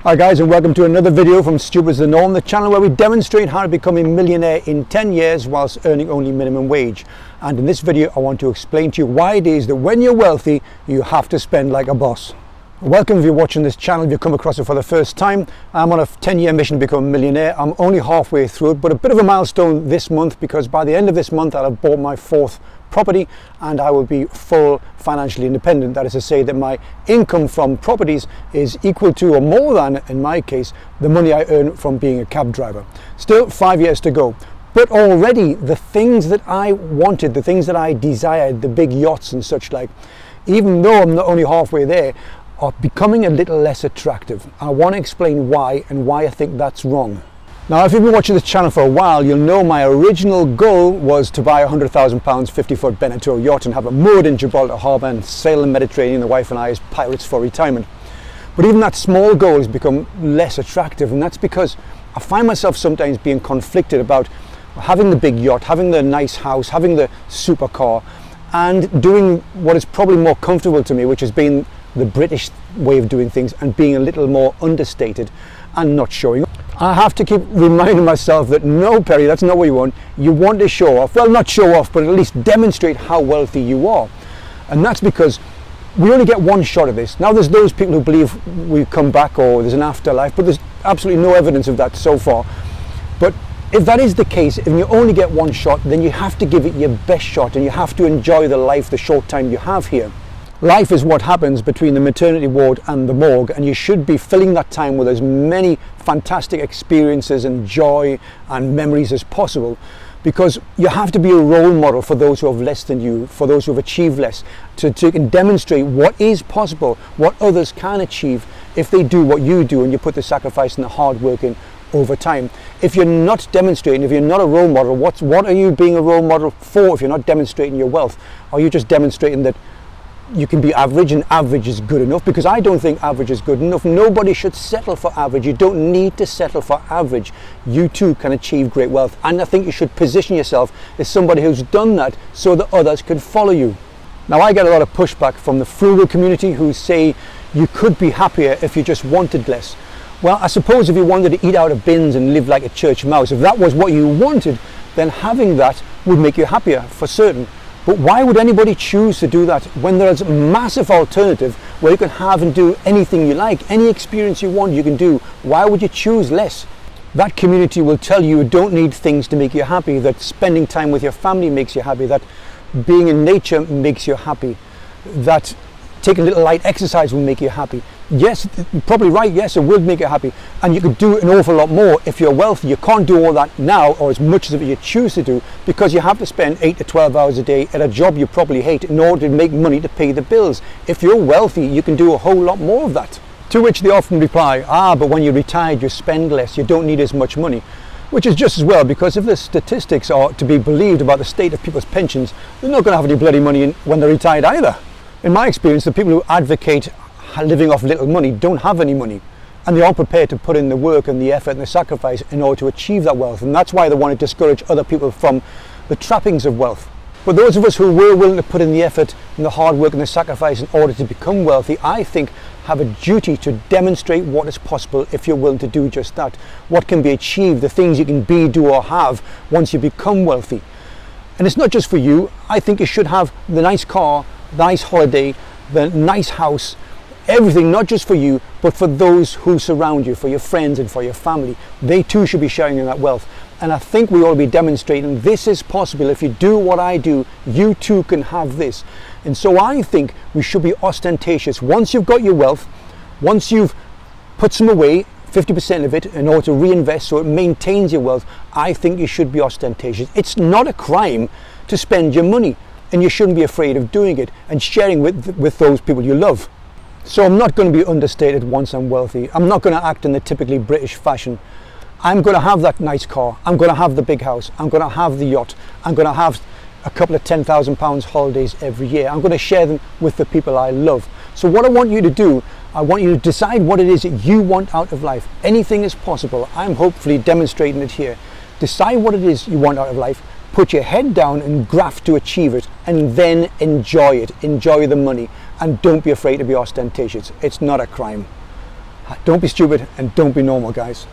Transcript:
Hi guys, and welcome to another video from Stupid's the Norm, the channel where we demonstrate how to become a millionaire in 10 years whilst earning only minimum wage. And in this video I want to explain to you why it is that when you're wealthy you have to spend like a boss. Welcome if you're watching this channel, if you've come across it for the first time. I'm on a 10-year mission to become a millionaire. I'm only halfway through it, but a bit of a milestone this month, because by the end of this month I'll have bought my 4th property and I will be full financially independent. That is to say that my income from properties is equal to or more than, in my case, the money I earn from being a cab driver. Still 5 years to go. But already the things that I wanted, the things that I desired, the big yachts and such like, even though I'm not only halfway there, are becoming a little less attractive. I want to explain why and why I think that's wrong. Now, if you've been watching this channel for a while, you'll know my original goal was to buy a £100,000 50-foot Beneteau yacht and have it moored in Gibraltar Harbour and sail the Mediterranean, the wife and I, as pirates for retirement. But even that small goal has become less attractive, and that's because I find myself sometimes being conflicted about having the big yacht, having the nice house, having the supercar, and doing what is probably more comfortable to me, which has been the British way of doing things and being a little more understated and not showing up. I have to keep reminding myself that no, Perry, that's not what you want. You want to show off. Well, not show off, but at least demonstrate how wealthy you are. And that's because we only get one shot of this. Now, there's those people who believe we come back or there's an afterlife, but there's absolutely no evidence of that so far. But if that is the case, if you only get one shot, then you have to give it your best shot and you have to enjoy the life, the short time you have here. Life is what happens between the maternity ward and the morgue, and you should be filling that time with as many fantastic experiences and joy and memories as possible, because you have to be a role model for those who have less than you, for those who have achieved less, to demonstrate what is possible, what others can achieve if they do what you do and you put the sacrifice and the hard work in over time. If you're not demonstrating, if you're not a role model, what are you being a role model for if you're not demonstrating your wealth? Are you just demonstrating that you can be average and average is good enough? Because I don't think average is good enough. Nobody should settle for average. You don't need to settle for average. You too can achieve great wealth. And I think you should position yourself as somebody who's done that so that others can follow you. Now, I get a lot of pushback from the frugal community who say you could be happier if you just wanted less. Well, I suppose if you wanted to eat out of bins and live like a church mouse, if that was what you wanted, then having that would make you happier for certain. But why would anybody choose to do that when there's a massive alternative where you can have and do anything you like, any experience you want you can do? Why would you choose less? That community will tell you don't need things to make you happy, that spending time with your family makes you happy, that being in nature makes you happy, that taking a little light exercise will make you happy. Yes, probably right, yes, it will make you happy. And you could do an awful lot more if you're wealthy. You can't do all that now, or as much as you choose to do, because you have to spend 8 to 12 hours a day at a job you probably hate in order to make money to pay the bills. If you're wealthy, you can do a whole lot more of that. To which they often reply, but when you're retired, you spend less, you don't need as much money. Which is just as well, because if the statistics are to be believed about the state of people's pensions, they're not going to have any bloody money when they're retired either. In my experience, the people who advocate living off little money don't have any money, and they are prepared to put in the work and the effort and the sacrifice in order to achieve that wealth, and that's why they want to discourage other people from the trappings of wealth. But those of us who were willing to put in the effort and the hard work and the sacrifice in order to become wealthy, I think have a duty to demonstrate what is possible if you're willing to do just that, what can be achieved, the things you can be, do or have once you become wealthy. And it's not just for you. I think you should have the nice car, the nice holiday, the nice house, everything, not just for you, but for those who surround you, for your friends and for your family. They too should be sharing in that wealth. And I think we ought to be demonstrating this is possible. If you do what I do, you too can have this. And so I think we should be ostentatious. Once you've got your wealth, once you've put some away, 50% of it, in order to reinvest so it maintains your wealth, I think you should be ostentatious. It's not a crime to spend your money, and you shouldn't be afraid of doing it and sharing with those people you love. So I'm not going to be understated once I'm wealthy. I'm not going to act in the typically British fashion. I'm going to have that nice car. I'm going to have the big house. I'm going to have the yacht. I'm going to have a couple of £10,000 holidays every year. I'm going to share them with the people I love. So what I want you to do, I want you to decide what it is that you want out of life. Anything is possible. I'm hopefully demonstrating it here. Decide what it is you want out of life. Put your head down and graft to achieve it, and then enjoy it. Enjoy the money, and don't be afraid to be ostentatious. It's not a crime. Don't be stupid and don't be normal, guys.